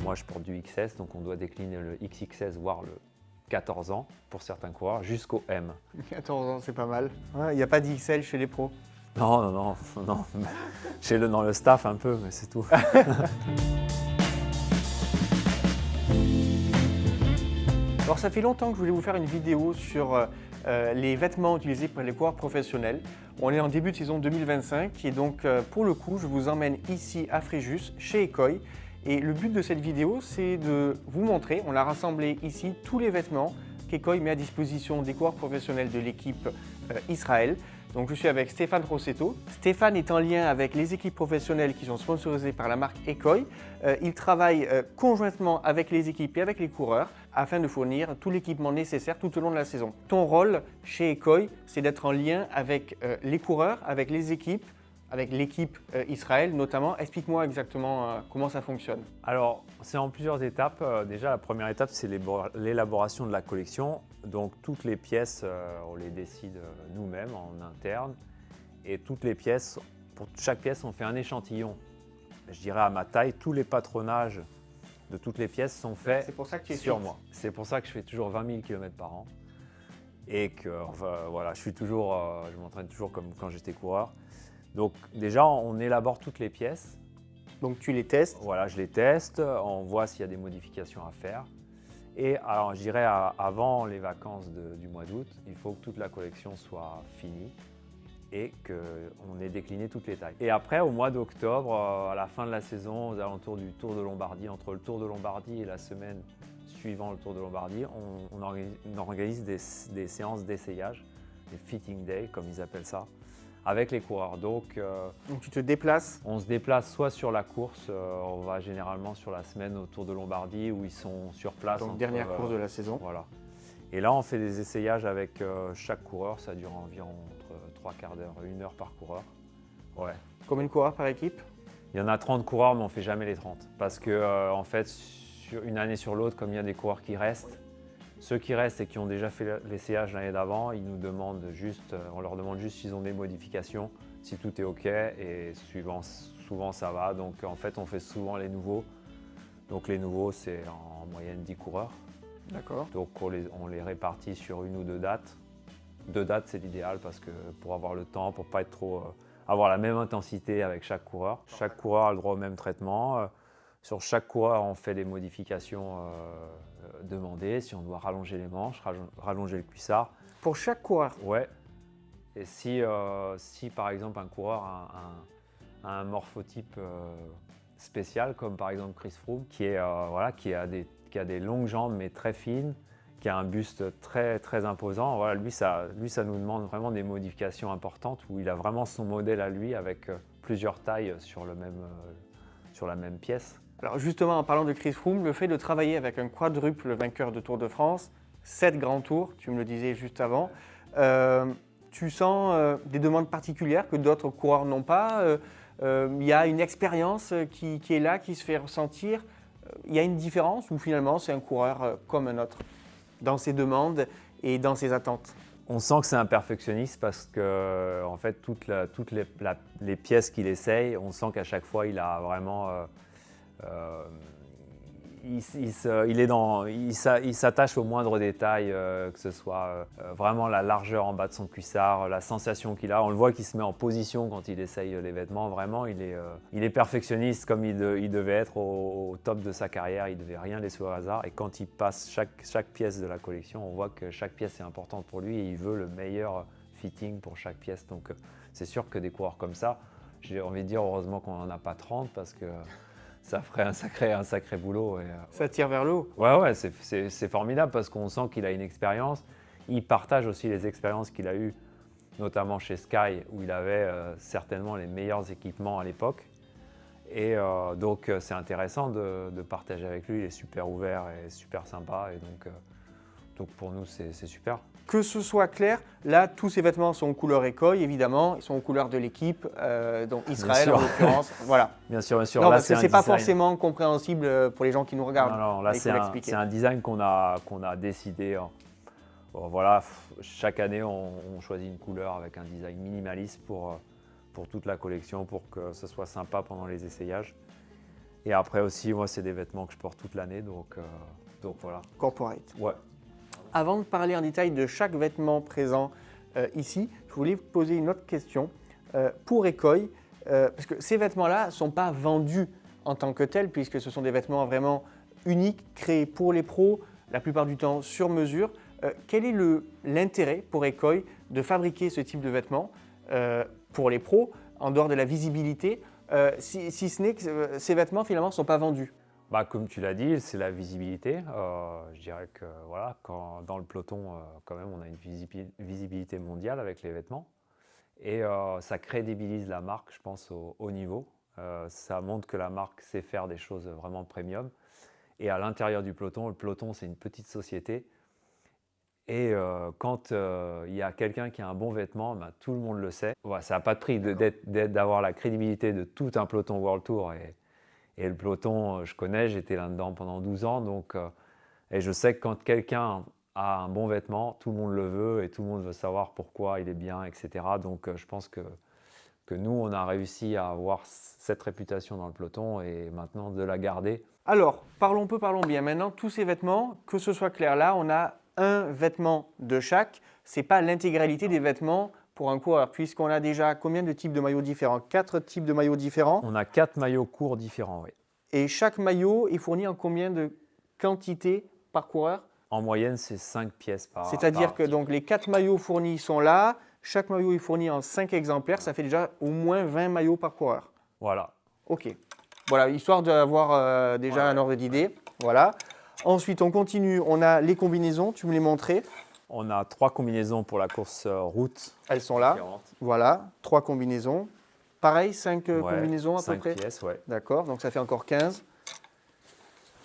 Moi, je porte du XS, donc on doit décliner le XXS, voire le 14 ans pour certains coureurs, jusqu'au M. 14 ans, c'est pas mal. Il n'y a pas d'XL chez les pros. Non. Dans le staff un peu, mais c'est tout. Alors ça fait longtemps que je voulais vous faire une vidéo sur les vêtements utilisés par les coureurs professionnels. On est en début de saison 2025 et donc pour le coup je vous emmène ici à Fréjus chez Ekoi. Et le but de cette vidéo c'est de vous montrer, on a rassemblé ici tous les vêtements qu'Ekoi met à disposition des coureurs professionnels de l'équipe Israël. Donc je suis avec Stéphane Rossetto. Stéphane est en lien avec les équipes professionnelles qui sont sponsorisées par la marque Ekoi. Il travaille conjointement avec les équipes et avec les coureurs afin de fournir tout l'équipement nécessaire tout au long de la saison. Ton rôle chez Ekoi, c'est d'être en lien avec les coureurs, avec les équipes, avec l'équipe Israël notamment. Explique-moi exactement comment ça fonctionne. Alors, c'est en plusieurs étapes. Déjà, la première étape, c'est l'élaboration de la collection. Donc, toutes les pièces, on les décide nous-mêmes en interne. Et toutes les pièces, pour chaque pièce, on fait un échantillon. Je dirais à ma taille, tous les patronages de toutes les pièces sont faits sur moi. C'est pour ça que je fais toujours 20 000 km par an. Et que voilà, je m'entraîne toujours comme quand j'étais coureur. Donc déjà, on élabore toutes les pièces. Donc tu les testes? Voilà, je les teste, on voit s'il y a des modifications à faire. Et alors, je dirais avant les vacances du mois d'août, il faut que toute la collection soit finie et qu'on ait décliné toutes les tailles. Et après, au mois d'octobre, à la fin de la saison, aux alentours du Tour de Lombardie, entre le Tour de Lombardie et la semaine suivant le Tour de Lombardie, on organise des séances d'essayage, des fitting days, comme ils appellent ça, avec les coureurs. Donc tu te déplaces? On se déplace soit sur la course, on va généralement sur la semaine au Tour de Lombardie où ils sont sur place. Donc dernière course de la saison. Voilà. Et là, on fait des essayages avec chaque coureur, ça dure environ entre 3 quarts d'heure et 1 heure par coureur. Ouais. Combien de coureurs par équipe? Il y en a 30 coureurs, mais on ne fait jamais les 30. Parce que en fait, une année sur l'autre, comme il y a des coureurs qui restent, ceux qui restent et qui ont déjà fait l'essayage l'année d'avant, ils nous demandent juste, on leur demande juste s'ils ont des modifications, si tout est OK, et souvent ça va. Donc en fait, on fait souvent les nouveaux. Donc les nouveaux, c'est en moyenne 10 coureurs. D'accord. Donc on les répartit sur 1 ou 2 dates. 2 dates, c'est l'idéal parce que pour avoir le temps, pour pas être trop, avoir la même intensité avec chaque coureur. Chaque coureur a le droit au même traitement. Sur chaque coureur, on fait des modifications demandées. Si on doit rallonger les manches, rallonger le cuissard. Pour chaque coureur? Ouais. Et si par exemple un coureur a un morphotype spécial, comme par exemple Chris Froome, qui a des longues jambes mais très fines, qui a un buste très, très imposant, voilà, lui, ça nous demande vraiment des modifications importantes où il a vraiment son modèle à lui avec plusieurs tailles sur la même pièce. Alors justement, en parlant de Chris Froome, le fait de travailler avec un quadruple vainqueur de Tour de France, 7 grands tours, tu me le disais juste avant, tu sens des demandes particulières que d'autres coureurs n'ont pas. Il y a une expérience qui est là, qui se fait ressentir. Il y a une différence ou finalement c'est un coureur comme un autre dans ses demandes et dans ses attentes? On sent que c'est un perfectionniste parce que en fait, toutes les pièces qu'il essaye, on sent qu'à chaque fois, il a vraiment... il s'attache aux moindres détails, que ce soit vraiment la largeur en bas de son cuissard, la sensation qu'il a. On le voit qu'il se met en position quand il essaye les vêtements. Vraiment, il est perfectionniste comme il devait être au top de sa carrière. Il ne devait rien laisser au hasard. Et quand il passe chaque pièce de la collection, on voit que chaque pièce est importante pour lui et il veut le meilleur fitting pour chaque pièce. Donc c'est sûr que des coureurs comme ça, j'ai envie de dire heureusement qu'on n'en a pas 30 parce que ça ferait un sacré boulot. Et, ça tire vers le haut. Ouais, c'est formidable parce qu'on sent qu'il a une expérience. Il partage aussi les expériences qu'il a eues, notamment chez Sky, où il avait certainement les meilleurs équipements à l'époque. Et donc, c'est intéressant de partager avec lui. Il est super ouvert et super sympa. Et donc pour nous, c'est super. Que ce soit clair, là, tous ces vêtements sont couleur Ekoi, évidemment. Ils sont aux couleurs de l'équipe, donc Israël en l'occurrence. Voilà. Bien sûr. Non, là, parce que ce n'est pas forcément compréhensible pour les gens qui nous regardent. Non, là, c'est un design qu'on a décidé. Bon, voilà, chaque année, on choisit une couleur avec un design minimaliste pour toute la collection, pour que ce soit sympa pendant les essayages. Et après aussi, moi, c'est des vêtements que je porte toute l'année, donc voilà. Corporate. Ouais. Avant de parler en détail de chaque vêtement présent ici, je voulais vous poser une autre question. Pour Ecoy, parce que ces vêtements-là ne sont pas vendus en tant que tels, puisque ce sont des vêtements vraiment uniques, créés pour les pros, la plupart du temps sur mesure. Quel est l'intérêt pour Ecoy de fabriquer ce type de vêtements pour les pros, en dehors de la visibilité, si ce n'est que ces vêtements finalement ne sont pas vendus? Bah, comme tu l'as dit, c'est la visibilité. Je dirais que voilà, dans le peloton, quand même, on a une visibilité mondiale avec les vêtements. Et ça crédibilise la marque, je pense, au haut niveau. Ça montre que la marque sait faire des choses vraiment premium. Et à l'intérieur du peloton, le peloton, c'est une petite société. Et quand il y a quelqu'un qui a un bon vêtement, bah, tout le monde le sait. Voilà, ça n'a pas de prix d'avoir la crédibilité de tout un peloton World Tour. Et le peloton, je connais, j'étais là-dedans pendant 12 ans. Et je sais que quand quelqu'un a un bon vêtement, tout le monde le veut et tout le monde veut savoir pourquoi il est bien, etc. Donc je pense que nous, on a réussi à avoir cette réputation dans le peloton et maintenant de la garder. Alors, parlons peu, parlons bien. Maintenant, tous ces vêtements, que ce soit clair là, on a un vêtement de chaque. Ce n'est pas l'intégralité des vêtements pour un coureur, puisqu'on a déjà combien de types de maillots différents? 4 types de maillots différents. On a 4 maillots courts différents, oui. Et chaque maillot est fourni en combien de quantité par coureur? En moyenne, c'est 5 pièces par C'est-à-dire que article. donc, les 4 maillots fournis sont là. Chaque maillot est fourni en 5 exemplaires. Ça fait déjà au moins 20 maillots par coureur. Voilà. OK. Voilà, histoire d'avoir déjà un ordre d'idée. Voilà. Ensuite, on continue. On a les combinaisons. Tu me les montrais. On a 3 combinaisons pour la course route. Elles sont là. Différentes. Voilà, 3 combinaisons. Pareil, 5 Ouais, combinaisons à peu 5 près. pièces, ouais. D'accord, donc ça fait encore 15.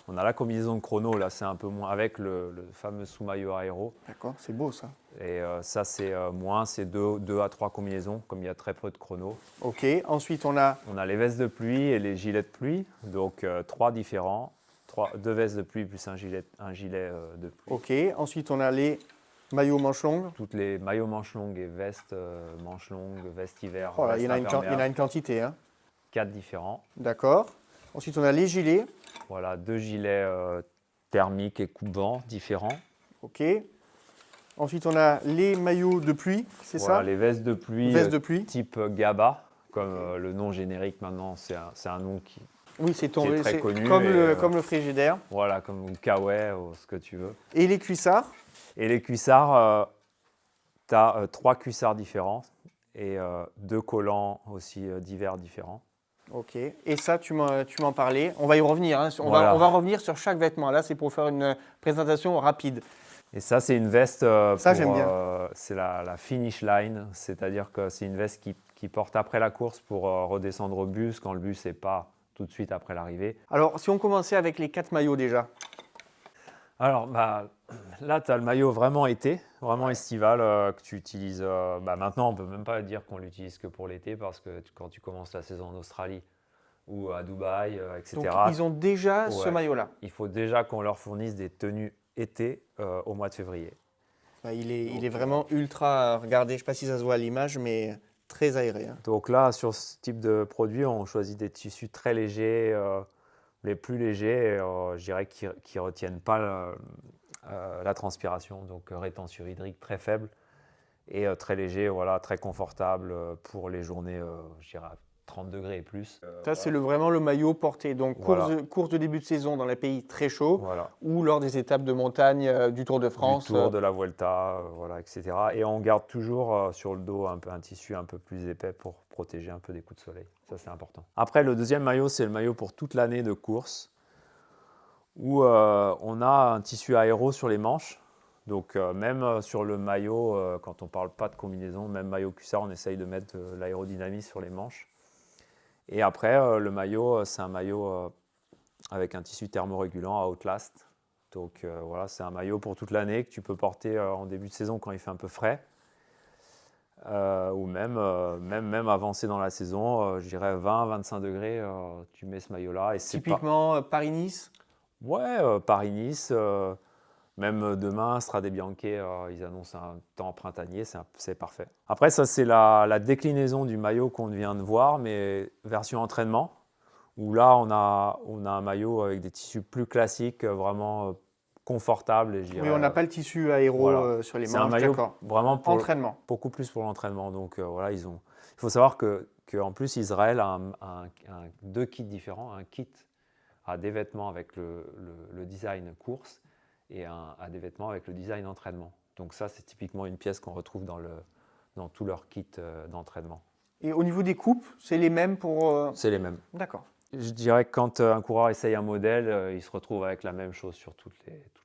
On a la combinaison de chrono, là c'est un peu moins, avec le fameux sous-maillot aéro. D'accord, c'est beau ça. Et ça c'est moins, c'est 2 à 3 combinaisons, comme il y a très peu de chrono. OK, ensuite on a On a les vestes de pluie et les gilets de pluie, donc 3 différents. 2 vestes de pluie plus un gilet de pluie. OK, ensuite on a les maillots manches longues. Toutes les maillots manches longues et vestes manches longues, vestes hiver, Oh là, vestes il y en a imperméables, une quantité. Hein. 4 différents. D'accord. Ensuite on a les gilets. Voilà, 2 gilets thermiques et coupe-vent différents. OK. Ensuite on a les maillots de pluie, c'est Voilà, ça? les vestes de pluie, Vestes de pluie. type GABA, comme le nom générique maintenant, c'est un nom qui, Oui, c'est qui est très connu. comme, et, comme le frigidaire. voilà, comme le Kawaii ou ce que tu veux. Et les cuissards. Et les cuissards, tu as 3 cuissards différents et 2 collants aussi divers différents. OK. Et ça, tu m'en parlais. On va y revenir. Hein. Voilà. On va revenir sur chaque vêtement. Là, c'est pour faire une présentation rapide. Et ça, c'est une veste Ça, j'aime bien. c'est la finish line, c'est-à-dire que c'est une veste qui porte après la course pour redescendre au bus quand le bus n'est pas tout de suite après l'arrivée. Alors, si on commençait avec les 4 maillots déjà. Alors, bah, là, tu as le maillot vraiment été, vraiment estival que tu utilises. Maintenant, on ne peut même pas dire qu'on l'utilise que pour l'été parce que quand tu commences la saison en Australie ou à Dubaï, etc., Donc, ils ont déjà ce Ouais. maillot-là. il faut déjà qu'on leur fournisse des tenues été au mois de février. Il est vraiment ultra. Regardez, je ne sais pas si ça se voit à l'image, mais très aéré. Hein. Donc là, sur ce type de produit, on choisit des tissus très légers, les plus légers, je dirais, qui ne retiennent pas la transpiration, donc rétention hydrique très faible et très léger, voilà, très confortable pour les journées, je dirais, à 30 degrés et plus. Ça, c'est vraiment le maillot porté. Donc, Voilà. course de début de saison dans les pays très chauds Voilà. ou lors des étapes de montagne du Tour de France. Du Tour, de la Vuelta, voilà, etc. Et on garde toujours sur le dos un tissu un peu plus épais pour protéger un peu des coups de soleil. Ça, c'est important. Après, le deuxième maillot, c'est le maillot pour toute l'année de course, où on a un tissu aéro sur les manches. Donc, même sur le maillot, quand on ne parle pas de combinaison, même maillot cuissard, on essaye de mettre de l'aérodynamisme sur les manches. Et après, le maillot, c'est un maillot avec un tissu thermorégulant à Outlast. Donc voilà, c'est un maillot pour toute l'année que tu peux porter en début de saison quand il fait un peu frais. Ou même avancé dans la saison, je dirais 20-25 degrés, tu mets ce maillot-là. Et c'est Typiquement Paris-Nice. Ouais, Paris-Nice, même demain, Strade Bianche, ils annoncent un temps printanier, c'est parfait. Après, ça c'est la déclinaison du maillot qu'on vient de voir, mais version entraînement, où là, on a un maillot avec des tissus plus classiques, vraiment confortables. Et je Oui, dirais, on n'a pas le tissu aéro voilà. sur les C'est un manches, maillot d'accord. vraiment pour Entraînement. beaucoup plus pour l'entraînement. Donc voilà, il faut savoir qu'en plus, Israël a deux kits différents. Un kit à des vêtements avec le design course et à des vêtements avec le design entraînement. Donc ça, c'est typiquement une pièce qu'on retrouve dans tout leur kit d'entraînement. Et au niveau des coupes, c'est les mêmes pour... C'est les mêmes. D'accord. Je dirais que quand un coureur essaye un modèle, il se retrouve avec la même chose sur toutes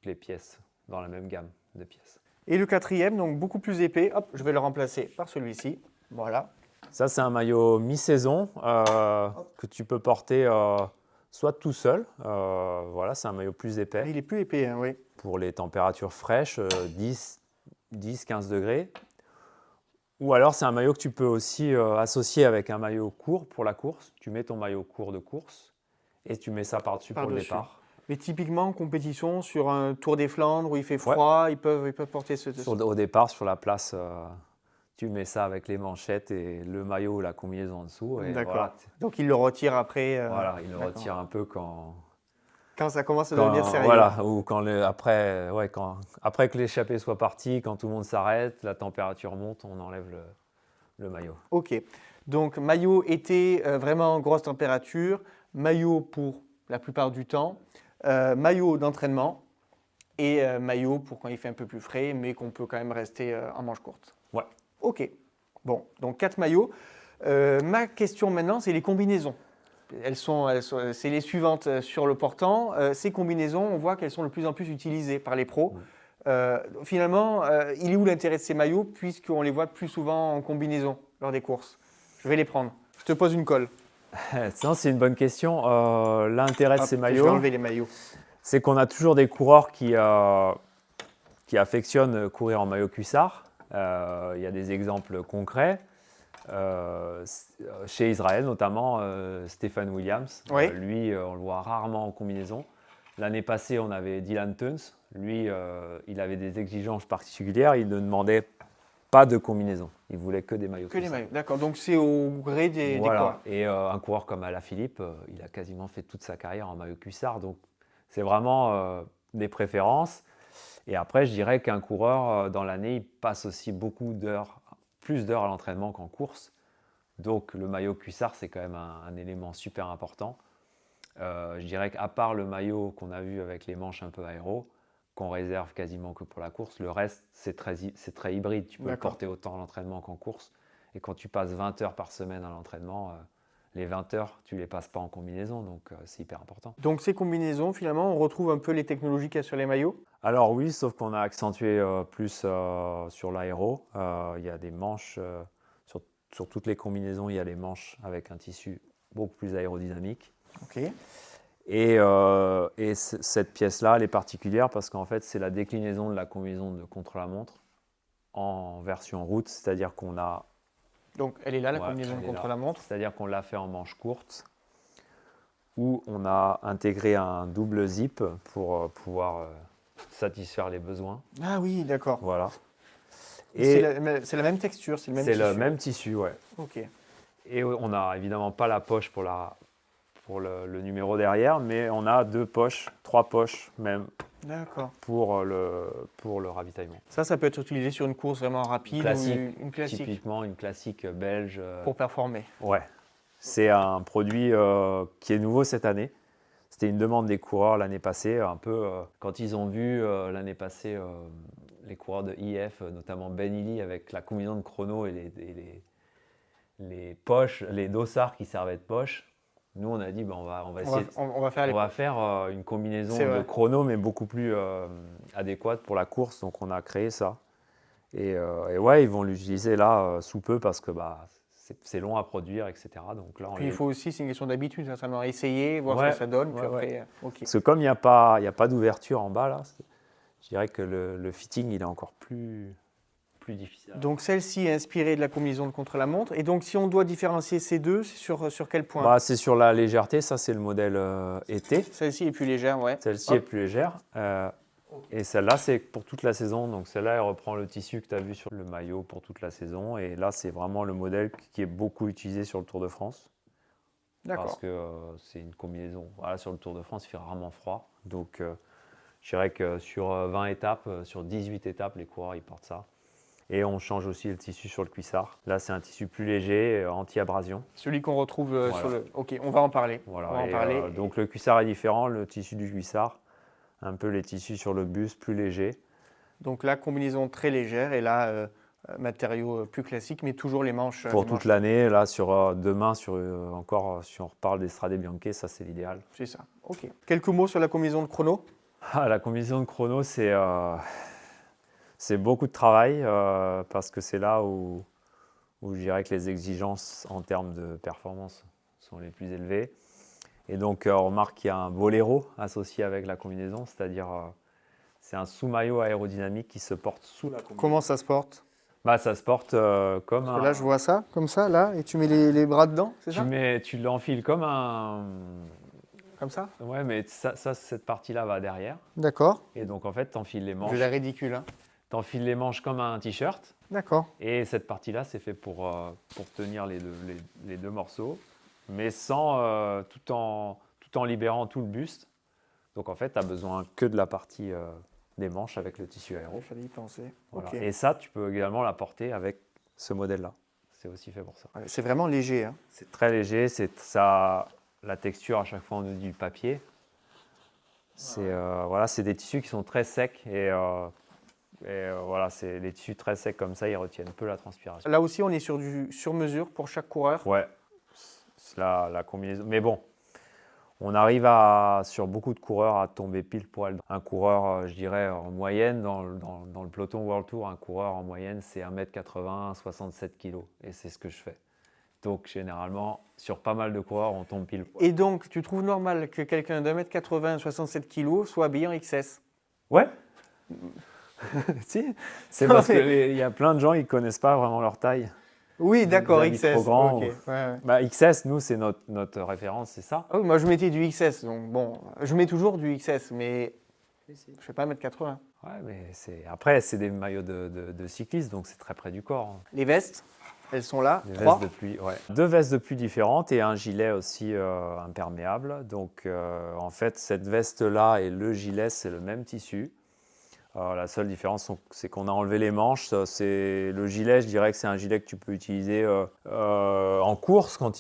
les pièces, dans la même gamme de pièces. Et le quatrième, donc beaucoup plus épais, hop, je vais le remplacer par celui-ci. Voilà. Ça, c'est un maillot mi-saison que tu peux porter soit tout seul. Voilà, c'est un maillot plus épais. Il est plus épais, hein, oui. Pour les températures fraîches, 10-15 degrés. Ou alors, c'est un maillot que tu peux aussi associer avec un maillot court pour la course. Tu mets ton maillot court de course et tu mets ça par-dessus pour le départ. Mais typiquement, en compétition, sur un Tour des Flandres où il fait froid, ils peuvent porter ce... Au départ, sur la place, tu mets ça avec les manchettes et le maillot ou la combinaison en dessous. D'accord. Voilà. Donc, il le retire après. Voilà, il le retire un peu quand ça commence à devenir sérieux. Voilà, ou après que l'échappée soit partie, quand tout le monde s'arrête, la température monte, on enlève le maillot. Ok. Donc, maillot été, vraiment grosse température. Maillot pour la plupart du temps. Maillot d'entraînement. Et maillot pour quand il fait un peu plus frais, mais qu'on peut quand même rester en manche courte. Ouais. Ok. Bon, donc 4 maillots. Ma question maintenant, c'est les combinaisons. C'est les suivantes sur le portant. Ces combinaisons, on voit qu'elles sont de plus en plus utilisées par les pros. Finalement, il est où l'intérêt de ces maillots puisqu'on les voit plus souvent en combinaison lors des courses? Je vais les prendre. Je te pose une colle. C'est une bonne question. L'intérêt de ces maillots, je vais enlever les maillots. C'est qu'on a toujours des coureurs qui affectionnent courir en maillot cuissard. Il y a des exemples concrets. Chez Israël notamment, Stephen Williams, Oui. lui on le voit rarement en combinaison. L'année passée on avait Dylan Teuns, lui il avait des exigences particulières, il ne demandait pas de combinaison, il voulait que des maillots. Que les maillots, d'accord, donc c'est au gré des coureurs. Et un coureur comme Alaphilippe, il a quasiment fait toute sa carrière en maillot cuissard, donc c'est vraiment des préférences. Et après je dirais qu'un coureur dans l'année il passe aussi plus d'heures à l'entraînement qu'en course. Donc le maillot cuissard, c'est quand même un élément super important. Je dirais qu'à part le maillot qu'on a vu avec les manches un peu aéro, qu'on réserve quasiment que pour la course, le reste, c'est très hybride. Tu peux le porter autant à l'entraînement qu'en course. Et quand tu passes 20 heures par semaine à l'entraînement, les 20 heures, tu ne les passes pas en combinaison, donc c'est hyper important. Donc ces combinaisons, finalement, on retrouve un peu les technologies qu'il y a sur les maillots? Alors oui, sauf qu'on a accentué plus sur l'aéro. Il y a des manches, sur toutes les combinaisons, il y a des manches avec un tissu beaucoup plus aérodynamique. Ok. Et cette pièce-là, elle est particulière parce qu'en fait, c'est la déclinaison de la combinaison de contre-la-montre en version route, c'est-à-dire qu'on a... Donc elle est là, la combinaison de contre-la-montre. C'est-à-dire qu'on l'a fait en manche courte, où on a intégré un double zip pour pouvoir satisfaire les besoins. Ah oui, d'accord. Voilà. Et c'est la même texture, c'est le même tissu. C'est le même tissu, ouais. Ok. Et on n'a évidemment pas la poche pour le numéro derrière, mais on a 3 poches même. D'accord. Pour le ravitaillement. Ça peut être utilisé sur une course vraiment rapide, une classique. Typiquement une classique belge. Pour performer. Ouais. C'est un produit qui est nouveau cette année. C'était une demande des coureurs l'année passée, un peu quand ils ont vu l'année passée les coureurs de IF, notamment Ben Illy avec la combinaison de chrono et les poches, les dossards qui servaient de poche. Nous, on a dit, on va essayer. On va faire une combinaison de chrono, mais beaucoup plus adéquate pour la course. Donc, on a créé ça. Et ouais, ils vont l'utiliser là sous peu parce que c'est long à produire, etc. Donc là, puis il faut aussi, c'est une question d'habitude, certainement, essayer, voir ce que ça donne. Puis après, okay. Parce que comme il n'y a pas d'ouverture en bas, là, je dirais que le fitting, il est encore plus difficile. Donc celle-ci est inspirée de la combinaison de contre-la-montre. Et donc si on doit différencier ces deux, c'est sur quel point? C'est sur la légèreté, ça c'est le modèle été. Celle-ci est plus légère, ouais. Celle-ci est plus légère. Et celle-là, c'est pour toute la saison. Donc celle-là, elle reprend le tissu que tu as vu sur le maillot pour toute la saison. Et là, c'est vraiment le modèle qui est beaucoup utilisé sur le Tour de France. D'accord. Parce que c'est une combinaison. Voilà, sur le Tour de France, il fait rarement froid. Donc, je dirais que sur 20 étapes, sur 18 étapes, les coureurs, ils portent ça. Et on change aussi le tissu sur le cuissard. Là, c'est un tissu plus léger, anti-abrasion. Celui qu'on retrouve Voilà. sur le... Ok, on va en parler. Voilà. On va en Et, parler. donc, le cuissard est différent, le tissu du cuissard. Un peu les tissus sur le buste plus légers. Donc là, combinaison très légère et là, matériau plus classique, mais toujours les manches. Pour les toute manches. l'année, là, demain, encore, si on reparle des Strade Bianche, ça, c'est l'idéal. C'est ça. Ok. Quelques mots sur la combinaison de chrono. La combinaison de chrono, c'est beaucoup de travail parce que c'est là où je dirais que les exigences en termes de performance sont les plus élevées. Et donc, on remarque qu'il y a un boléro associé avec la combinaison, c'est-à-dire c'est un sous-maillot aérodynamique qui se porte sous la combinaison. Comment ça se porte? Ça se porte comme Parce que là, je vois ça, comme ça, là, et tu mets les bras dedans, c'est ça? Tu l'enfiles comme un... Comme ça? Ouais, mais cette partie-là va derrière. D'accord. Et donc, en fait, tu enfiles les manches. J'ai l'air ridicule, hein. T'enfiles les manches comme un t-shirt. D'accord. Et cette partie-là, c'est fait pour tenir les deux morceaux, mais sans, tout en libérant tout le buste. Donc en fait, tu n'as besoin que de la partie des manches avec le tissu aéro. Il fallait y penser. Voilà. Ok. Et ça, tu peux également la porter avec ce modèle-là. C'est aussi fait pour ça. Ouais, c'est vraiment léger, hein. C'est très léger, la texture, à chaque fois, on nous dit le papier. Voilà, c'est des tissus qui sont très secs et voilà, c'est les tissus très secs comme ça, ils retiennent peu la transpiration. Là aussi, on est sur du sur-mesure pour chaque coureur. Ouais, c'est la combinaison. Mais bon, on arrive sur beaucoup de coureurs à tomber pile poil. Un coureur, je dirais, en moyenne, dans le peloton World Tour, un coureur en moyenne, c'est 1m80, 67 kg. Et c'est ce que je fais. Donc, généralement, sur pas mal de coureurs, on tombe pile poil. Et donc, tu trouves normal que quelqu'un d'1m80, 67 kg soit habillé en XS? Ouais. Si, c'est parce qu'il y a plein de gens qui ne connaissent pas vraiment leur taille. Oui, d'accord, Des habits XS. trop grands, Ok, ouais. XS, nous, c'est notre référence, c'est ça. Ah oui, moi, je mettais du XS. Donc, bon, je mets toujours du XS, mais je ne fais pas 1m80. Ouais, mais après, c'est des maillots de cyclistes, donc c'est très près du corps. Les vestes, elles sont là. Des 3. vestes de pluie, ouais. 2 vestes de pluie différentes et un gilet aussi imperméable. Donc, en fait, cette veste-là et le gilet, c'est le même tissu. La seule différence, c'est qu'on a enlevé les manches. Le gilet, je dirais que c'est un gilet que tu peux utiliser en course quand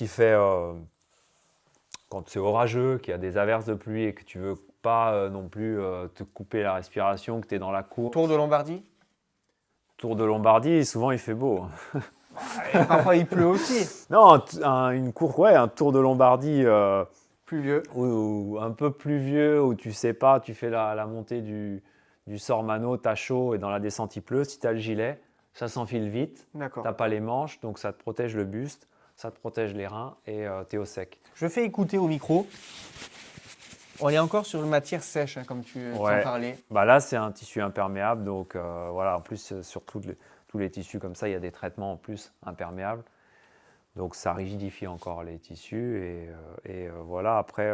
c'est orageux, qu'il y a des averses de pluie et que tu veux pas non plus te couper la respiration, que tu es dans la course. Tour de Lombardie. Tour de Lombardie, souvent il fait beau. Parfois, il pleut aussi. Non, un Tour de Lombardie Pluvieux. ou un peu pluvieux, où tu sais pas, tu fais la montée du Sormano, t'as chaud et dans la descente il pleut. Si tu as le gilet, ça s'enfile vite. D'accord. T'as pas les manches, donc ça te protège le buste, ça te protège les reins et tu es au sec. Je fais écouter au micro. On est encore sur une matière sèche, hein, comme tu en parlais. Là, c'est un tissu imperméable, donc voilà. En plus, sur tous les tissus comme ça, il y a des traitements en plus imperméables. Donc ça rigidifie encore les tissus et voilà. Après,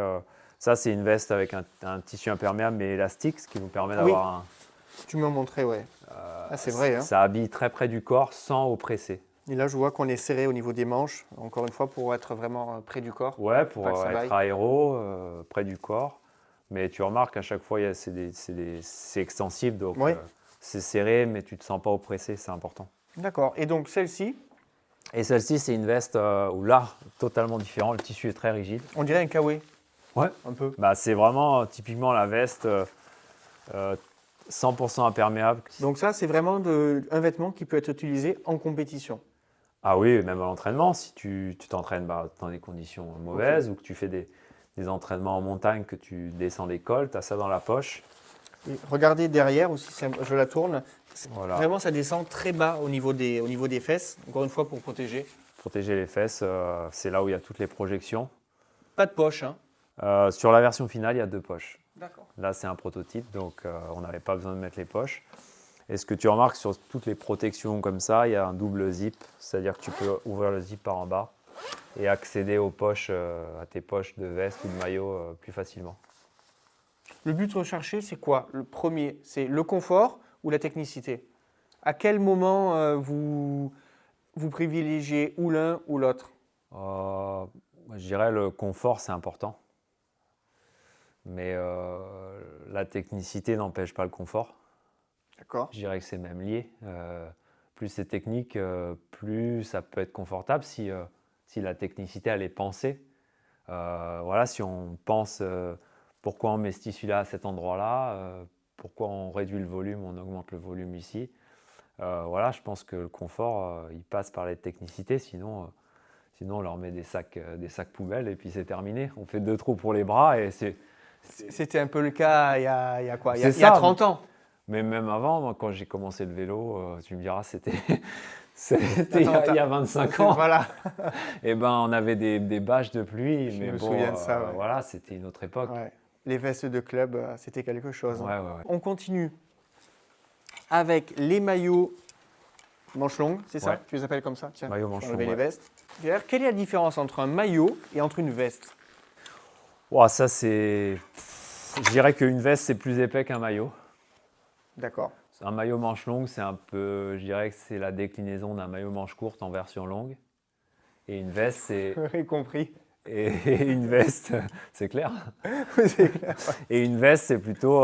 ça c'est une veste avec un tissu imperméable mais élastique, ce qui nous permet d'avoir un... Tu m'en montrais, ouais. C'est vrai. Hein. Ça habille très près du corps sans oppresser. Et là, je vois qu'on est serré au niveau des manches, encore une fois, pour être vraiment près du corps. Ouais, pour être aéro, près du corps. Mais tu remarques à chaque fois, c'est extensible, donc c'est serré, mais tu ne te sens pas oppressé, c'est important. D'accord. Et donc celle-ci? Et celle-ci, c'est une veste où là, totalement différent, le tissu est très rigide. On dirait un kawaii. Ouais. Un peu. C'est vraiment typiquement la veste 100% imperméable. Donc ça, c'est vraiment un vêtement qui peut être utilisé en compétition. Ah oui, même à l'entraînement, si tu t'entraînes dans des conditions mauvaises ou que tu fais des entraînements en montagne, que tu descends des cols, tu as ça dans la poche. Et regardez derrière aussi, je la tourne. Voilà. Vraiment, ça descend très bas au niveau des fesses, encore une fois pour protéger. Protéger les fesses, c'est là où il y a toutes les projections. Pas de poche, hein. Sur la version finale, il y a 2 poches. D'accord. Là, c'est un prototype, donc on n'avait pas besoin de mettre les poches. Et ce que tu remarques sur toutes les protections comme ça, il y a un double zip, c'est-à-dire que tu peux ouvrir le zip par en bas et accéder aux poches, à tes poches de veste ou de maillot plus facilement. Le but recherché, c'est quoi? Le premier, c'est le confort ou la technicité? À quel moment vous privilégiez ou l'un ou l'autre? Moi, je dirais le confort, c'est important. Mais la technicité n'empêche pas le confort. D'accord. Je dirais que c'est même lié. Plus c'est technique, plus ça peut être confortable si la technicité elle est pensée. Voilà, si on pense pourquoi on met ce tissu-là à cet endroit-là, pourquoi on réduit le volume, on augmente le volume ici. Voilà, je pense que le confort, il passe par les technicités, sinon on leur met des sacs poubelles et puis c'est terminé. On fait 2 trous pour les bras et c'est. C'était un peu le cas il y a quoi? Il y C'est a ça. 30 ans. Mais même avant, moi, quand j'ai commencé le vélo, tu me diras, c'était il y a 25 ans. Voilà. Et ben, on avait des bâches de pluie, Je mais me bon, souviens de ça, ouais. voilà, c'était une autre époque. Ouais. Les vestes de club, c'était quelque chose. Ouais. On continue avec les maillots manches longues, c'est ça? Ouais. Tu les appelles comme ça? Tiens, Maillot je vais manche enlever longue, les vestes. D'ailleurs, quelle est la différence entre un maillot et entre une veste? Ouah, ça, c'est. Je dirais qu'une veste, c'est plus épais qu'un maillot. D'accord. Un maillot manche longue, c'est un peu. Je dirais que c'est la déclinaison d'un maillot manche courte en version longue. Et une veste, c'est. J'ai compris. Et une veste, c'est clair. C'est clair. Et une veste, c'est plutôt.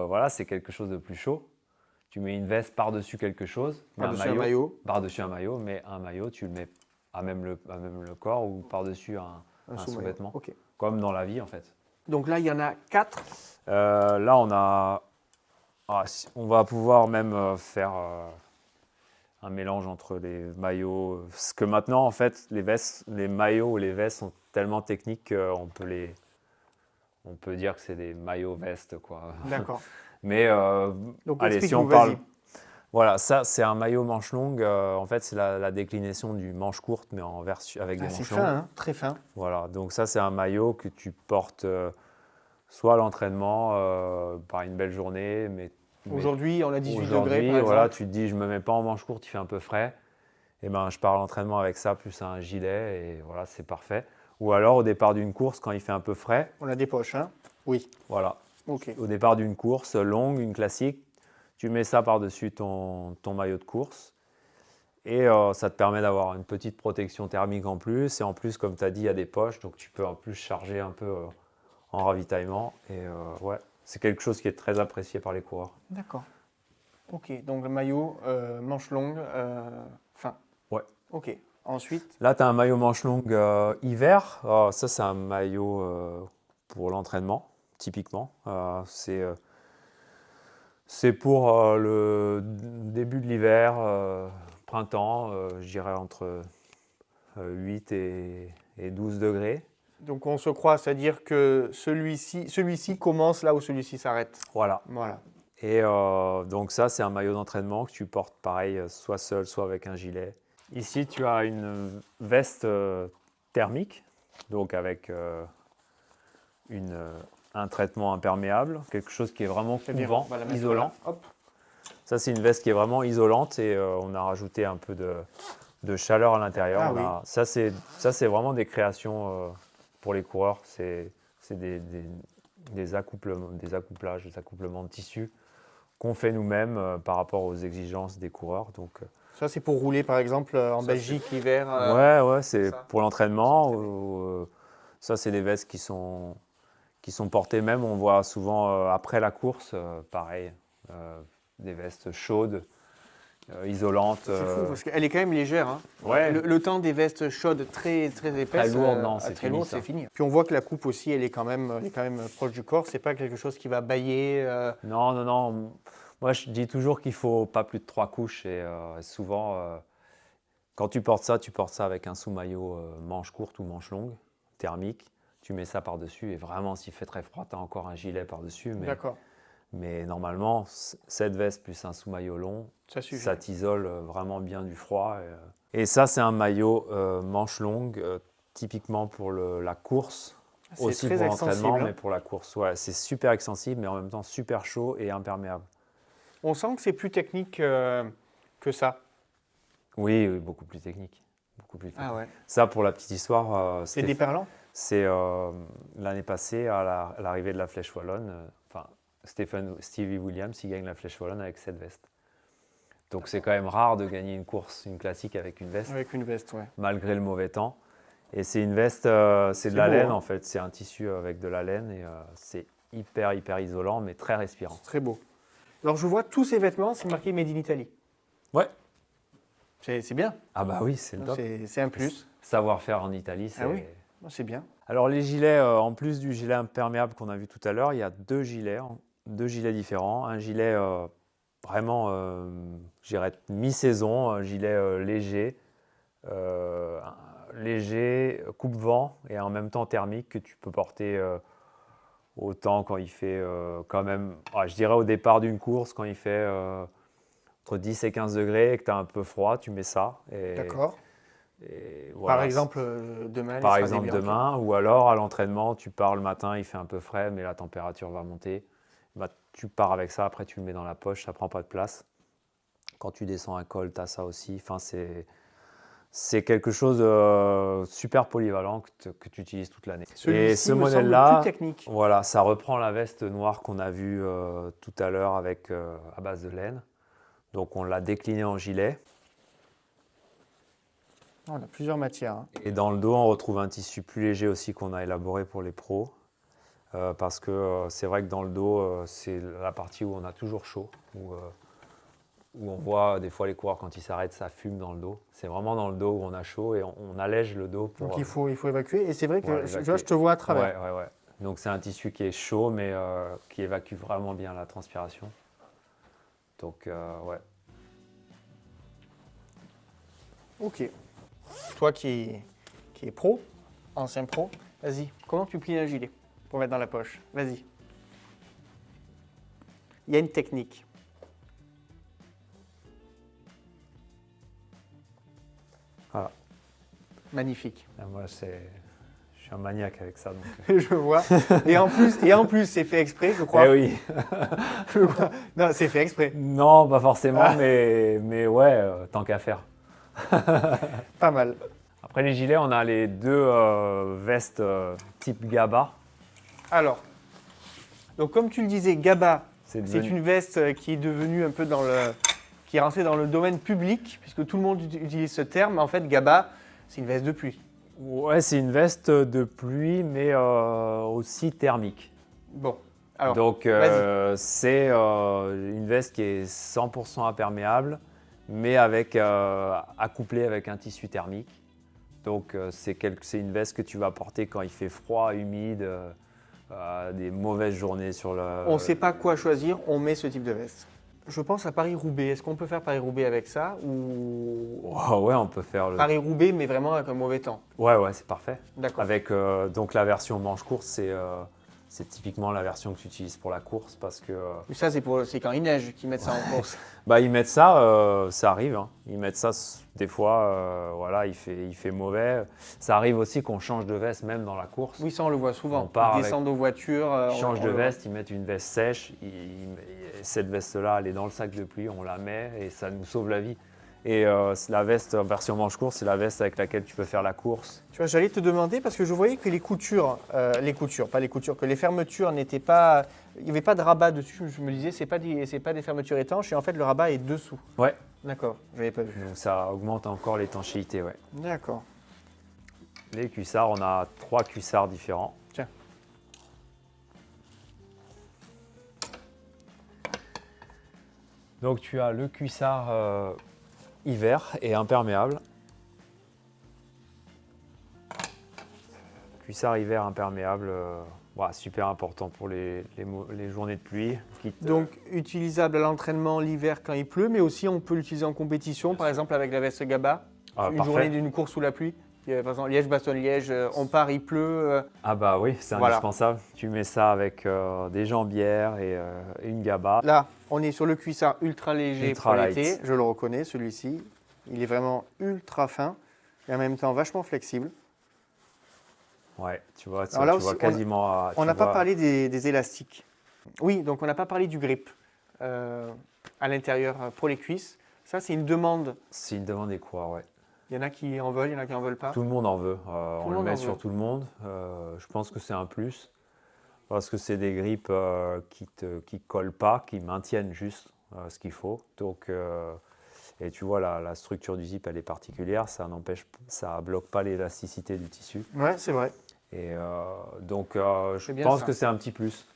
Voilà, c'est quelque chose de plus chaud. Tu mets une veste par-dessus quelque chose. Par-dessus un maillot. Par-dessus un maillot, mais un maillot, tu le mets à même le corps ou par-dessus un sous-vêtement. Ok. Comme dans la vie, en fait. Donc là, il y en a 4. Là, on a. On va pouvoir même faire un mélange entre les maillots. Parce que maintenant, en fait, les maillots ou les vestes sont tellement techniques qu'on peut dire que c'est des maillots-vestes, quoi. D'accord. Mais Donc, allez, si on explique-nous, parle. vas-y. Voilà, ça, c'est un maillot manche longue. En fait, c'est la déclinaison du manche courte, mais en version avec des C'est manches fin, longues. hein, très fin. Voilà, donc ça, c'est un maillot que tu portes soit à l'entraînement, par une belle journée, mais Aujourd'hui, on a 18 degrés, aujourd'hui, par exemple. voilà, tu te dis, je me mets pas en manche courte, il fait un peu frais. Et ben, je pars à l'entraînement avec ça, plus un gilet, et voilà, c'est parfait. Ou alors, au départ d'une course, quand il fait un peu frais, On a des poches, hein? Oui. voilà. Ok. Au départ d'une course longue, une classique, tu mets ça par-dessus ton maillot de course. Et ça te permet d'avoir une petite protection thermique en plus. Et en plus, comme tu as dit, il y a des poches, donc tu peux en plus charger un peu en ravitaillement. Et ouais, c'est quelque chose qui est très apprécié par les coureurs. D'accord. Ok, donc le maillot, manche longue, fin. Ouais. Ok. Ensuite, Là, tu as un maillot manche longue hiver. Ça, c'est un maillot pour l'entraînement, typiquement. C'est pour le début de l'hiver, printemps, je dirais entre 8 et 12 degrés. donc on se croit, c'est-à-dire que celui-ci commence là où celui-ci s'arrête. Voilà. Voilà. Et donc ça, c'est un maillot d'entraînement que tu portes pareil, soit seul, soit avec un gilet. Ici, tu as une veste thermique, donc avec un traitement imperméable, quelque chose qui est vraiment C'est-à-dire, couvant, on va la mettre isolant. là. Hop. Ça, c'est une veste qui est vraiment isolante et on a rajouté un peu de chaleur à l'intérieur. Ah oui. Ça, c'est vraiment des créations pour les coureurs. C'est des accouplages, des accouplements de tissus qu'on fait nous-mêmes par rapport aux exigences des coureurs. Donc, Ça, c'est pour rouler, par exemple, en Belgique, l'hiver. ouais, c'est ça. pour l'entraînement. Ça, c'est des vestes qui sont portées même. On voit souvent après la course, pareil, des vestes chaudes, isolantes. C'est fou, parce qu'elle est quand même légère. Hein. Ouais. Le temps des vestes chaudes très, très épaisses, Très lourdes, non, c'est très fini, lourd, ça. c'est fini. Puis on voit que la coupe aussi, elle est quand même proche du corps. C'est pas quelque chose qui va bâiller. Non. Moi, je dis toujours qu'il faut pas plus de 3 couches. Et souvent, quand tu portes ça avec un sous-maillot manche courte ou manche longue, thermique. Tu mets ça par-dessus. Et vraiment, s'il fait très froid, tu as encore un gilet par-dessus. D'accord. Mais normalement, cette veste plus un sous-maillot long, Ça suffit. ça t'isole vraiment bien du froid. Et ça, c'est un maillot manche longue, typiquement pour la course. C'est Aussi très pour l'entraînement, extensible, hein. mais pour la course. Ouais, c'est super extensible, mais en même temps super chaud et imperméable. On sent que c'est plus technique que ça. Oui, beaucoup plus technique. Beaucoup plus technique. Ah ouais. Ça, pour la petite histoire, C'est déperlant. c'est l'année passée, à l'arrivée de la Flèche Wallonne, Stevie Williams, il gagne la Flèche Wallonne avec cette veste. Donc c'est quand même rare de gagner une course, une classique avec une veste, Avec une veste, ouais. malgré le mauvais temps. Et c'est une veste, c'est de la beau, laine hein. en fait. C'est un tissu avec de la laine et c'est hyper isolant, mais très respirant. Très beau. Alors je vois tous ces vêtements, c'est marqué Made in Italy. Ouais. C'est bien. Ah bah oui, c'est le top. C'est un plus. Savoir-faire en Italie, c'est... Ah oui, c'est bien. Alors les gilets, en plus du gilet imperméable qu'on a vu tout à l'heure, il y a deux gilets différents. Un gilet vraiment, je dirais, mi-saison, un gilet léger, coupe-vent et en même temps thermique que tu peux porter autant quand il fait quand même, je dirais au départ d'une course, quand il fait entre 10 et 15 degrés et que tu as un peu froid, tu mets ça. D'accord. Et voilà. Par exemple, demain, Par il sera exemple début octobre. demain, ou alors à l'entraînement, tu pars le matin, il fait un peu frais, mais la température va monter. Bah, tu pars avec ça, après tu le mets dans la poche, ça prend pas de place. Quand tu descends un col, tu as ça aussi. Enfin, c'est quelque chose de super polyvalent que tu utilises toute l'année. Et Celui-ci ce me semble modèle-là, plus technique. voilà, ça reprend la veste noire qu'on a vue tout à l'heure avec à base de laine. Donc on l'a décliné en gilet. On a plusieurs matières, hein. Et dans le dos, on retrouve un tissu plus léger aussi qu'on a élaboré pour les pros. Parce que c'est vrai que dans le dos, c'est la partie où on a toujours chaud, où on voit des fois les coureurs quand ils s'arrêtent, ça fume dans le dos. C'est vraiment dans le dos où on a chaud et on allège le dos pour... Donc il faut évacuer. Et c'est vrai que évacuer. je te vois à travers. Ouais. Donc c'est un tissu qui est chaud mais qui évacue vraiment bien la transpiration. Donc ouais. Ok. Toi qui es pro, ancien pro, vas-y, comment tu plies un gilet pour mettre dans la poche? Vas-y. Il y a une technique. Voilà. Magnifique. Et moi, je suis un maniaque avec ça. Donc... Je vois. Et en plus, c'est fait exprès, je crois. Eh oui. Je crois. Non, c'est fait exprès. Non, pas forcément, mais ouais, tant qu'à faire. Pas mal. Après les gilets, on a les deux vestes type GABA. Alors, donc comme tu le disais, GABA, C'est c'est une veste qui est devenue un peu qui est rentrée dans le domaine public, puisque tout le monde utilise ce terme. En fait, GABA, c'est une veste de pluie. Ouais, c'est une veste de pluie, mais aussi thermique. Bon, alors, Donc, c'est une veste qui est 100% imperméable, mais accouplée avec un tissu thermique. Donc, c'est une veste que tu vas porter quand il fait froid, humide, des mauvaises journées sur le... on ne sait pas quoi choisir, on met ce type de veste. Je pense à Paris-Roubaix. Est-ce qu'on peut faire Paris-Roubaix avec ça ou Ouais, on peut faire le... Paris-Roubaix, mais vraiment avec un mauvais temps? Ouais, c'est parfait. D'accord. Avec donc la version manche-course, c'est typiquement la version que tu utilises pour la course parce que... Mais ça, c'est quand il neige qu'ils mettent ça en course. Bah, ils mettent ça, ça arrive. Hein. Ils mettent ça des fois, voilà, il fait mauvais. Ça arrive aussi qu'on change de veste même dans la course. Oui, ça, on le voit souvent. On part Ils descendent aux voitures. Ils changent on de le voit. veste, ils mettent une veste sèche. Cette veste-là, elle est dans le sac de pluie, on la met et ça nous sauve la vie. Et la veste version manche-course, c'est la veste avec laquelle tu peux faire la course. Tu vois, j'allais te demander parce que je voyais que que les fermetures n'étaient pas, il n'y avait pas de rabat dessus. Je me disais, c'est pas des fermetures étanches et en fait le rabat est dessous. Ouais. D'accord, je n'avais pas vu. Donc ça augmente encore l'étanchéité, ouais. D'accord. Les cuissards, on a 3 cuissards différents. Tiens. Donc tu as le cuissard hiver et imperméable. Cuissard hiver imperméable, super important pour les journées de pluie. Donc utilisable à l'entraînement l'hiver quand il pleut, mais aussi on peut l'utiliser en compétition, par exemple avec la veste GABA, une parfait. journée d'une course sous la pluie. Par exemple, Liège-Bastogne-Liège, on part, il pleut. Ah bah oui, c'est Voilà. indispensable. Tu mets ça avec des jambières et une GABA. Là, on est sur le cuissard ultra léger Ultra pour light. l'été. Je le reconnais, celui-ci. Il est vraiment ultra fin et en même temps vachement flexible. Ouais, tu vois, Alors là tu vois aussi, quasiment... On n'a pas parlé des élastiques. Oui, donc on n'a pas parlé du grip à l'intérieur pour les cuisses. Ça, c'est une demande. C'est une demande des coureurs, ouais. Il y en a qui en veulent, il y en a qui n'en veulent pas. Tout le monde en veut. On le monde en met veut. sur tout le monde. Je pense que c'est un plus. Parce que c'est des grips qui collent pas, qui maintiennent juste ce qu'il faut. Donc, Et tu vois, la structure du zip, elle est particulière, ça bloque pas l'élasticité du tissu. Ouais, c'est vrai. Et donc, C'est je bien pense ça. que c'est un petit plus.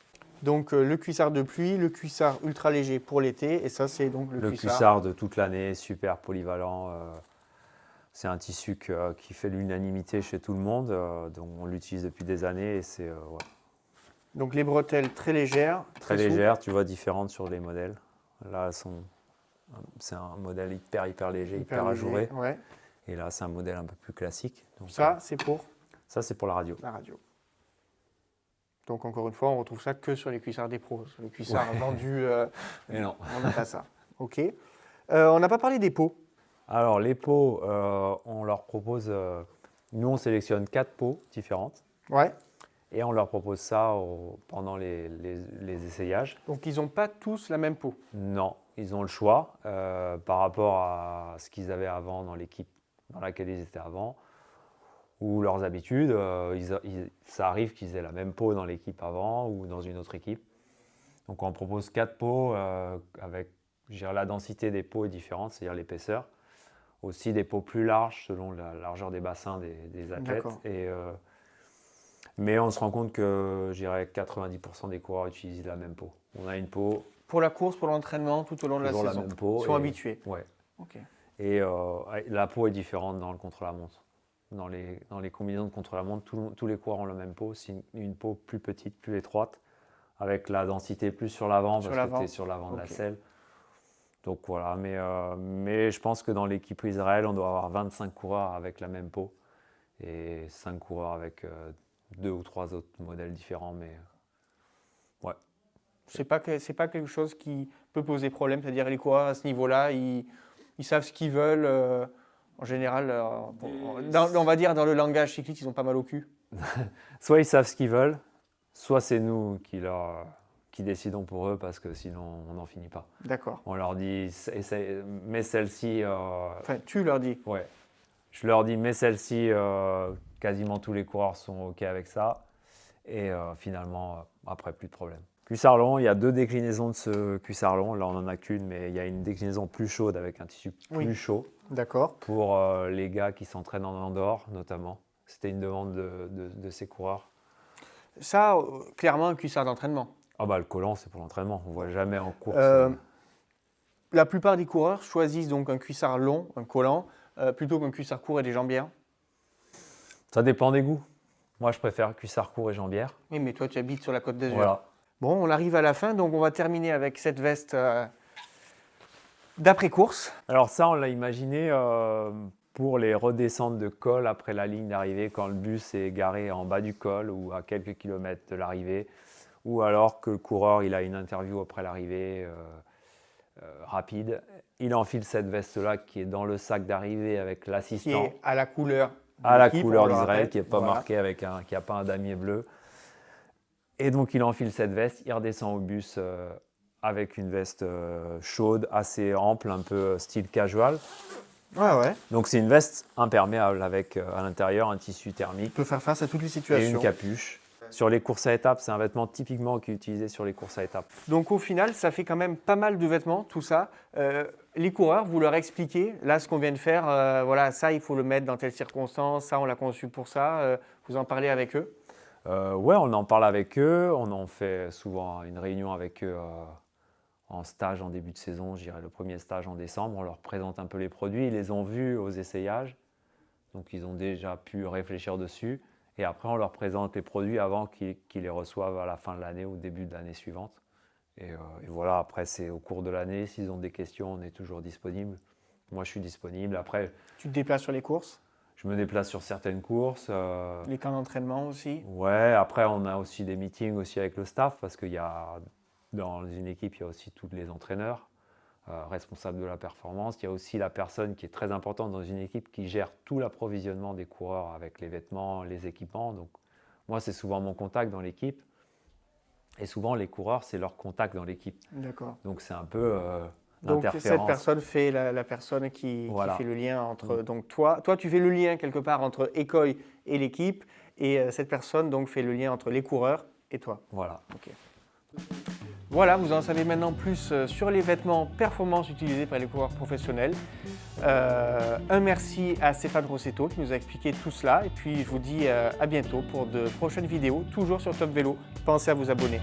Donc le cuissard de pluie, le cuissard ultra léger pour l'été, et ça c'est donc Le cuissard de toute l'année, super polyvalent. C'est un tissu qui fait l'unanimité chez tout le monde, donc on l'utilise depuis des années et c'est ouais, Donc les bretelles très légères, très souples. légère, tu vois, différentes sur les modèles. Là, c'est un modèle hyper léger, hyper léger, ajouré. ouais. Et là, c'est un modèle un peu plus classique. Donc, Ça c'est pour ça, c'est pour la radio. la radio. Donc encore une fois, on retrouve ça que sur les cuissards des pros. Sur les cuissards vendus, Mais non. on n'a pas ça. Ok. On n'a pas parlé des pots. Alors, les pots, on leur propose. Nous, on sélectionne 4 pots différentes Ouais. et on leur propose ça pendant les essayages. Donc ils n'ont pas tous la même peau. Non, ils ont le choix par rapport à ce qu'ils avaient avant dans l'équipe dans laquelle ils étaient avant ou leurs habitudes. Ça arrive qu'ils aient la même peau dans l'équipe avant ou dans une autre équipe. Donc on propose 4 pots avec, je dirais, la densité des pots est différente, c'est-à-dire l'épaisseur. Aussi des pots plus larges selon la largeur des bassins des athlètes. D'accord. Mais on se rend compte que, je dirais, 90% des coureurs utilisent la même peau. On a une peau, Pour la course, pour l'entraînement, tout au long de la toujours saison. la même peau. Ils sont habitués. Ouais. Ok. Et la peau est différente dans le contre-la-montre. Dans les combinaisons de contre-la-montre, tous les coureurs ont la même peau. C'est une peau plus petite, plus étroite, avec la densité plus sur l'avant, parce que tu es sur l'avant de la selle. Donc voilà, mais je pense que dans l'équipe Israël, on doit avoir 25 coureurs avec la même peau et 5 coureurs avec 2 ou 3 autres modèles différents. Mais ouais. C'est pas quelque chose qui peut poser problème, c'est-à-dire les coureurs à ce niveau-là, ils savent ce qu'ils veulent. En général, on va dire dans le langage cycliste, ils ont pas mal au cul. Soit ils savent ce qu'ils veulent, soit c'est nous qui décidons pour eux parce que sinon on n'en finit pas. D'accord. On leur dit, mets celle-ci. Enfin, tu leur dis. Ouais. Je leur dis, mets celle-ci, quasiment tous les coureurs sont OK avec ça. Et finalement, après, plus de problème. Cuissard long, il y a 2 déclinaisons de ce cuissard long. Là, on n'en a qu'une, mais il y a une déclinaison plus chaude avec un tissu plus chaud. D'accord. Pour les gars qui s'entraînent en Andorre, notamment. C'était une demande de ces coureurs. Ça, clairement, un cuissard d'entraînement. Ah bah, le collant, c'est pour l'entraînement. On ne voit jamais en course. La plupart des coureurs choisissent donc un cuissard long, un collant, plutôt qu'un cuissard court et des jambières. Ça dépend des goûts. Moi, je préfère cuissard court et jambière. Oui, mais toi, tu habites sur la Côte d'Azur. Voilà. Bon, on arrive à la fin, donc on va terminer avec cette veste d'après-course. Alors ça, on l'a imaginé pour les redescentes de col après la ligne d'arrivée, quand le bus est garé en bas du col ou à quelques kilomètres de l'arrivée, ou alors que le coureur il a une interview après l'arrivée rapide. Il enfile cette veste-là qui est dans le sac d'arrivée avec l'assistant. Qui est à la couleur d'Israël, qui n'est pas marqué qui n'a pas un damier bleu. Et donc il enfile cette veste, il redescend au bus avec une veste chaude, assez ample, un peu style casual. Ouais. Donc c'est une veste imperméable avec à l'intérieur un tissu thermique. Il peut faire face à toutes les Et situations. une capuche. Sur les courses à étapes, c'est un vêtement typiquement qui est utilisé sur les courses à étapes. Donc au final, ça fait quand même pas mal de vêtements, tout ça. Les coureurs, vous leur expliquez, là ce qu'on vient de faire, voilà, ça il faut le mettre dans telle circonstance, ça on l'a conçu pour ça, vous en parlez avec eux? Ouais, on en parle avec eux, on en fait souvent une réunion avec eux en stage en début de saison, je dirais le premier stage en décembre, on leur présente un peu les produits, ils les ont vus aux essayages, donc ils ont déjà pu réfléchir dessus. Et après, on leur présente les produits avant qu'ils les reçoivent à la fin de l'année ou au début de l'année suivante. Et voilà, après, c'est au cours de l'année. S'ils ont des questions, on est toujours disponible. Moi, je suis disponible. Après, tu te déplaces sur les courses? Je me déplace sur certaines courses. Les camps d'entraînement aussi? Ouais, après, on a aussi des meetings aussi avec le staff parce qu'il y a, dans une équipe, il y a aussi tous les entraîneurs. Responsable de la performance. Il y a aussi la personne qui est très importante dans une équipe qui gère tout l'approvisionnement des coureurs avec les vêtements, les équipements. Donc, moi, c'est souvent mon contact dans l'équipe. Et souvent, les coureurs, c'est leur contact dans l'équipe. D'accord. Donc, c'est un peu donc, l'interférence. cette personne fait la personne qui fait le lien entre... Donc, toi, tu fais le lien quelque part entre Écoille et l'équipe. Et cette personne donc, fait le lien entre les coureurs et toi. Voilà. Ok. Voilà, vous en savez maintenant plus sur les vêtements performance utilisés par les coureurs professionnels. Un merci à Stéphane Rossetto qui nous a expliqué tout cela. Et puis je vous dis à bientôt pour de prochaines vidéos, toujours sur Top Vélo. Pensez à vous abonner.